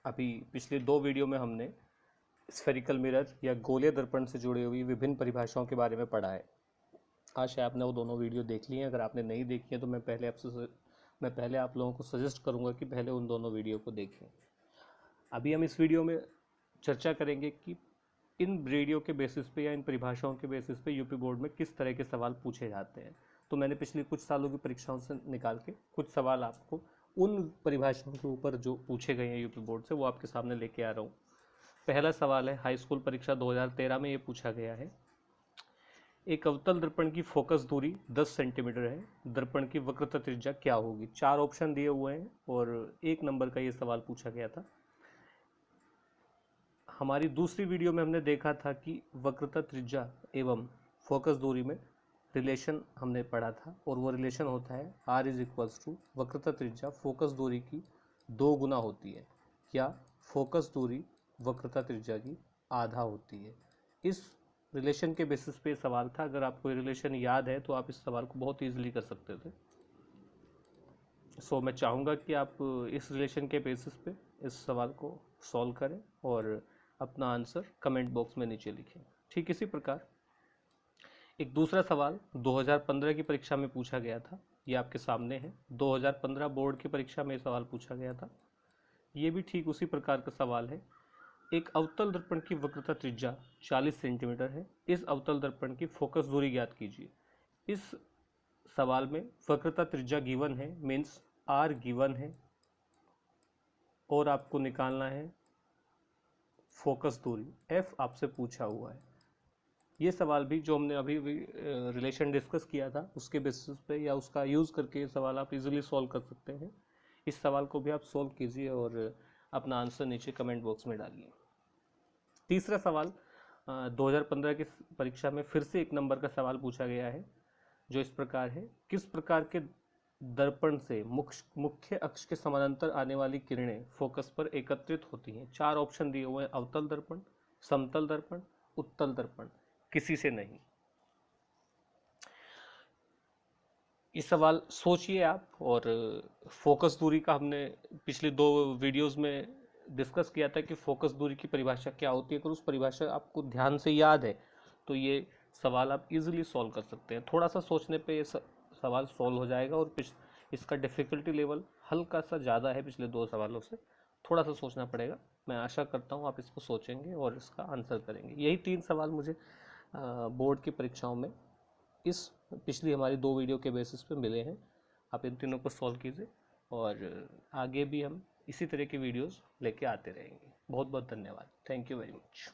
अभी पिछले दो वीडियो में हमने स्फेरिकल मिरर या गोलीय दर्पण से जुड़ी हुई विभिन्न परिभाषाओं के बारे में पढ़ा है। आशा आपने वो दोनों वीडियो देख ली हैं। अगर आपने नहीं देखी है तो मैं पहले आप लोगों को सजेस्ट करूंगा कि पहले उन दोनों वीडियो को देखें। अभी हम इस वीडियो में चर्चा करेंगे कि इन वीडियो के बेसिस पे या इन परिभाषाओं के बेसिस पे यूपी बोर्ड में किस तरह के सवाल पूछे जाते हैं। तो मैंने पिछले कुछ सालों की परीक्षाओं से निकाल के कुछ सवाल आपको उन परिभाषाओं के ऊपर जो पूछे गए हैं यूपी बोर्ड से वो आपके सामने लेके आ रहा हूँ। पहला सवाल है, हाई स्कूल परीक्षा 2013 में ये पूछा गया है। एक अवतल दर्पण की फोकस दूरी 10 सेंटीमीटर है, दर्पण की वक्रता त्रिज्या क्या होगी। 4 ऑप्शन दिए हुए हैं और 1 नंबर का ये सवाल पूछा गया था। हमारी दूसरी वीडियो में हमने देखा था कि वक्रता त्रिज्या एवं फोकस दूरी में रिलेशन हमने पढ़ा था और वो रिलेशन होता है r इज इक्वल्स टू वक्रता त्रिज्या फोकस दूरी की 2 गुना होती है या फोकस दूरी वक्रता त्रिज्या की आधा होती है। इस रिलेशन के बेसिस पे सवाल था। अगर आपको रिलेशन याद है तो आप इस सवाल को बहुत ईजिली कर सकते थे। मैं चाहूँगा कि आप इस रिलेशन के बेसिस पे इस सवाल को सॉल्व करें और अपना आंसर कमेंट बॉक्स में नीचे लिखें। ठीक इसी प्रकार एक दूसरा सवाल 2015 की परीक्षा में पूछा गया था। ये आपके सामने है। 2015 बोर्ड की परीक्षा में सवाल पूछा गया था। ये भी ठीक उसी प्रकार का सवाल है। एक अवतल दर्पण की वक्रता त्रिज्या 40 सेंटीमीटर है। इस अवतल दर्पण की फोकस दूरी ज्ञात कीजिए। इस सवाल में वक्रता त्रिज्या गिवन है, मीन्स आर गिवन है और आपको निकालना है फोकस दूरी एफ आपसे पूछा हुआ है। ये सवाल भी जो हमने अभी रिलेशन डिस्कस किया था उसके बेसिस पे या उसका यूज़ करके ये सवाल आप इजीली सॉल्व कर सकते हैं। इस सवाल को भी आप सॉल्व कीजिए और अपना आंसर नीचे कमेंट बॉक्स में डालिए। तीसरा सवाल 2015 की परीक्षा में फिर से 1 नंबर का सवाल पूछा गया है जो इस प्रकार है। किस प्रकार के दर्पण से मुख्य अक्ष के समानांतर आने वाली किरणें फोकस पर एकत्रित होती हैं। 4 ऑप्शन दिए हुए हैं, अवतल दर्पण, समतल दर्पण, उत्तल दर्पण, किसी से नहीं। ये सवाल सोचिए आप। और फोकस दूरी का हमने पिछले 2 वीडियोस में डिस्कस किया था कि फोकस दूरी की परिभाषा क्या होती है। अगर उस परिभाषा आपको ध्यान से याद है तो ये सवाल आप इजीली सॉल्व कर सकते हैं। थोड़ा सा सोचने पे ये सवाल सॉल्व हो जाएगा और इसका डिफ़िकल्टी लेवल हल्का सा ज़्यादा है पिछले 2 सवालों से। थोड़ा सा सोचना पड़ेगा। मैं आशा करता हूँ आप इसको सोचेंगे और इसका आंसर करेंगे। यही 3 सवाल मुझे बोर्ड की परीक्षाओं में इस पिछली हमारी 2 वीडियो के बेसिस पे मिले हैं। आप इन तीनों को सॉल्व कीजिए और आगे भी हम इसी तरह की वीडियोस लेके आते रहेंगे। बहुत बहुत धन्यवाद। Thank you very much.